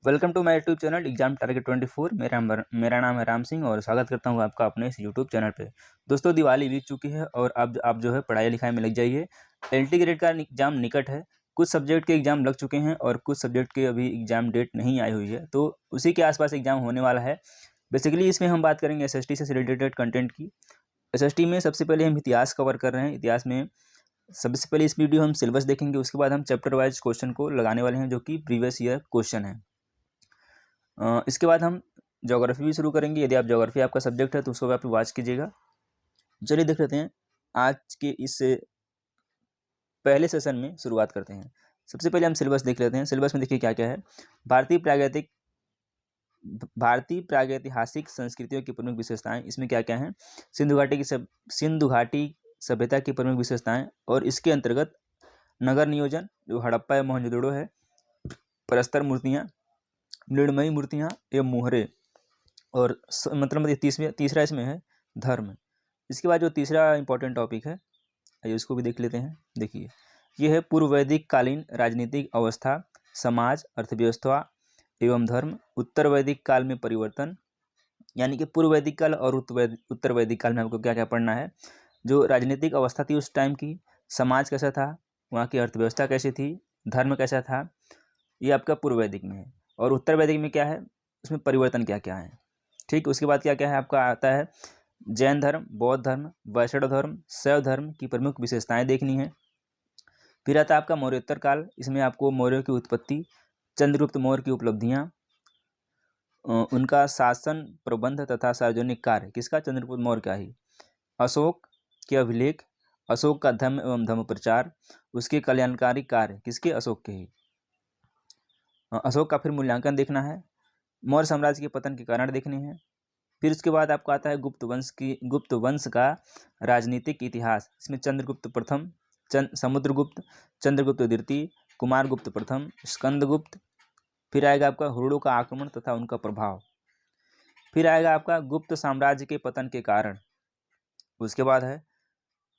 Welcome to my YouTube channel exam target 24। मेरा नाम है राम सिंह और स्वागत करता हूं आपका अपने इस यूट्यूब चैनल पे। दोस्तों, दिवाली बीत चुकी है और अब आप जो है पढ़ाई लिखाई में लग जाइए। एलटी ग्रेड का एग्ज़ाम निकट है। कुछ सब्जेक्ट के एग्ज़ाम लग चुके हैं और कुछ सब्जेक्ट के अभी एग्ज़ाम डेट नहीं आई हुई है, तो उसी के आसपास एग्ज़ाम होने वाला है। बेसिकली इसमें हम बात करेंगे एसएसटी से रिलेटेड कंटेंट की। एसएसटी में सबसे पहले हम इतिहास कवर कर रहे हैं। इतिहास में सबसे पहले इस वीडियो हम सिलेबस देखेंगे, उसके बाद हम चैप्टर वाइज क्वेश्चन को लगाने वाले हैं जो कि प्रीवियस ईयर क्वेश्चन है। इसके बाद हम ज्योग्राफी भी शुरू करेंगे। यदि आप ज्योग्राफी आपका सब्जेक्ट है तो उसको भी आप वॉच कीजिएगा। चलिए देख लेते हैं आज के इस पहले सेशन में शुरुआत करते हैं। सबसे पहले हम सिलेबस देख लेते हैं। सिलेबस में देखिए क्या क्या है। भारतीय प्रागैतिहासिक संस्कृतियों की प्रमुख विशेषताएं, इसमें क्या क्या हैं। सिंधु घाटी सभ्यता की प्रमुख विशेषताएं और इसके अंतर्गत नगर नियोजन जो हड़प्पा या मोहनजोदड़ो है, प्रस्तर मूर्तियाँ, मृण्मयी मूर्तियाँ एवं मोहरे, और मतलब तीसरा इसमें है धर्म। इसके बाद जो तीसरा इंपॉर्टेंट टॉपिक है, आइए उसको भी देख लेते हैं। देखिए, ये है पूर्व वैदिक कालीन राजनीतिक अवस्था, समाज, अर्थव्यवस्था एवं धर्म। उत्तर वैदिक काल में परिवर्तन, यानी कि पूर्व वैदिक काल और उत्तर वैदिक काल में आपको क्या क्या पढ़ना है। जो राजनीतिक अवस्था थी उस टाइम की, समाज कैसा था, वहाँ की अर्थव्यवस्था कैसी थी, धर्म कैसा था, ये आपका पूर्व वैदिक में है। और उत्तर वैदिक में क्या है, उसमें परिवर्तन क्या क्या है। ठीक, उसके बाद क्या क्या है आपका आता है जैन धर्म, बौद्ध धर्म, वैष्णव धर्म, शैव धर्म की प्रमुख विशेषताएं देखनी है। फिर आता है आपका मौर्योत्तर काल। इसमें आपको मौर्यों की उत्पत्ति, चंद्रगुप्त मौर्य की उपलब्धियां, उनका शासन प्रबंध तथा सार्वजनिक कार्य, किसका, चंद्रगुप्त मौर्य का ही। अशोक के अभिलेख, अशोक का धर्म एवं धर्म प्रचार, उसके कल्याणकारी कार्य, किसके, अशोक के ही। अशोक का फिर मूल्यांकन देखना है। मौर्य साम्राज्य के पतन के कारण देखने हैं। फिर उसके बाद आपको आता है गुप्त वंश का राजनीतिक इतिहास। इसमें चंद्रगुप्त प्रथम, समुद्रगुप्त, चंद्रगुप्त द्वितीय, कुमारगुप्त प्रथम, स्कंदगुप्त। फिर आएगा आपका हुरुड़ों का आक्रमण तथा उनका प्रभाव। फिर आएगा आपका गुप्त साम्राज्य के पतन के कारण। उसके बाद है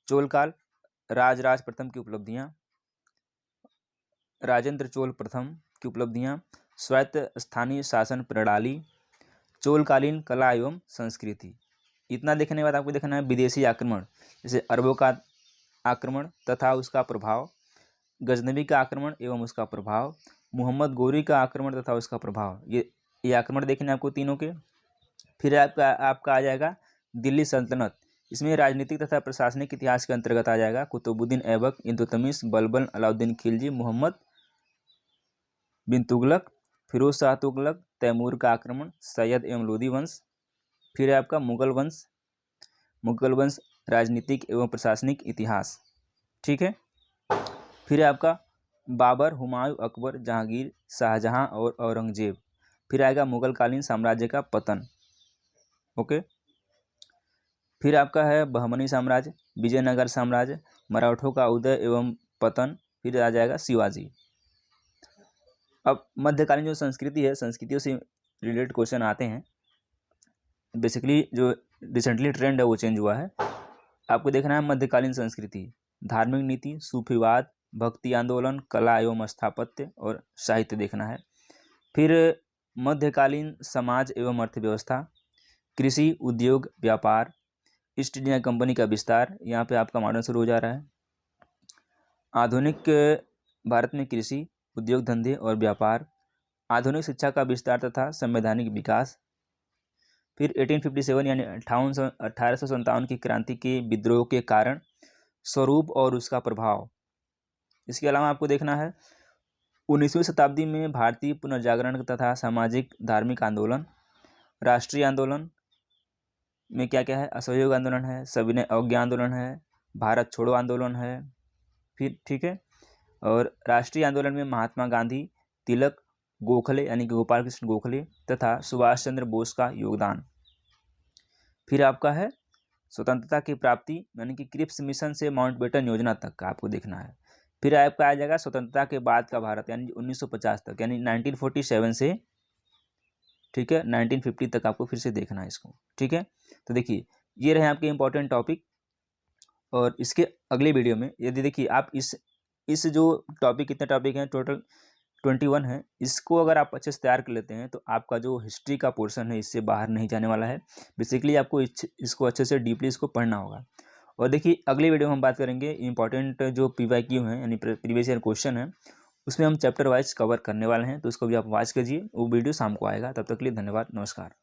चोल काल, राजराज प्रथम की उपलब्धियां, राजेंद्र चोल प्रथम की उपलब्धियां, स्वायत्त स्थानीय शासन प्रणाली, चोलकालीन कला एवं संस्कृति। इतना देखने के बाद आपको देखना है विदेशी आक्रमण, जैसे अरबों का आक्रमण तथा उसका प्रभाव, गजनबी का आक्रमण एवं उसका प्रभाव, मोहम्मद गोरी का आक्रमण तथा उसका प्रभाव। ये आक्रमण देखने आपको तीनों के। फिर आपका आ जाएगा दिल्ली सल्तनत। इसमें राजनीतिक तथा प्रशासनिक इतिहास के अंतर्गत आ जाएगा कुतुबुद्दीन ऐबक, इल्तुतमिश, बलबन, अलाउद्दीन खिलजी, मोहम्मद बिन तुगलक, फिरोज शाह तुगलक, तैमूर का आक्रमण, सैयद एवं लोदी वंश। फिर है आपका मुगल वंश राजनीतिक एवं प्रशासनिक इतिहास। ठीक है। फिर है आपका बाबर, हुमायूं, अकबर, जहांगीर, शाहजहां और औरंगजेब। फिर आएगा मुगलकालीन साम्राज्य का पतन। ओके। फिर आपका है बहमनी साम्राज्य, विजयनगर साम्राज्य, मराठों का उदय एवं पतन। फिर आ जाएगा शिवाजी। अब मध्यकालीन जो संस्कृति है, संस्कृतियों से रिलेटेड क्वेश्चन आते हैं। बेसिकली जो रिसेंटली ट्रेंड है वो चेंज हुआ है। आपको देखना है मध्यकालीन संस्कृति, धार्मिक नीति, सूफीवाद, भक्ति आंदोलन, कला एवं स्थापत्य और साहित्य देखना है। फिर मध्यकालीन समाज एवं अर्थव्यवस्था, कृषि, उद्योग, व्यापार, ईस्ट इंडिया कंपनी का विस्तार, यहाँ पे आपका मॉडर्न शुरू हो जा रहा है। आधुनिक भारत में कृषि, उद्योग धंधे और व्यापार, आधुनिक शिक्षा का विस्तार तथा संवैधानिक विकास। फिर 1857 यानी 1857 की क्रांति के विद्रोह के कारण, स्वरूप और उसका प्रभाव। इसके अलावा आपको देखना है 19वीं शताब्दी में भारतीय पुनर्जागरण तथा सामाजिक धार्मिक आंदोलन, राष्ट्रीय आंदोलन में क्या क्या है, असहयोग आंदोलन है, सविनय अवज्ञा आंदोलन है, भारत छोड़ो आंदोलन है। फिर ठीक है। और राष्ट्रीय आंदोलन में महात्मा गांधी, तिलक, गोखले यानी कि गोपाल कृष्ण गोखले तथा सुभाष चंद्र बोस का योगदान। फिर आपका है स्वतंत्रता की प्राप्ति यानी कि क्रिप्स मिशन से माउंटबेटन योजना तक का आपको देखना है। फिर आपका आ जाएगा स्वतंत्रता के बाद का भारत यानी 1950 तक, यानी 1947 से ठीक है 1950 तक आपको फिर से देखना है इसको। ठीक है। तो देखिए ये रहे आपके इंपॉर्टेंट टॉपिक। और इसके अगले वीडियो में यदि देखिए आप इस जो टॉपिक, कितने टॉपिक हैं टोटल, 21 है, इसको अगर आप अच्छे से तैयार कर लेते हैं तो आपका जो हिस्ट्री का पोर्शन है इससे बाहर नहीं जाने वाला है। बेसिकली आपको इसको अच्छे से डीपली इसको पढ़ना होगा। और देखिए अगली वीडियो में हम बात करेंगे इंपॉर्टेंट जो PYQ हैं यानी प्रीवियस ईयर क्वेश्चन है, उसमें हम चैप्टर वाइज कवर करने वाले हैं, तो उसको भी आप वॉच कीजिए। वो वीडियो शाम को आएगा। तब तक के लिए धन्यवाद, नमस्कार।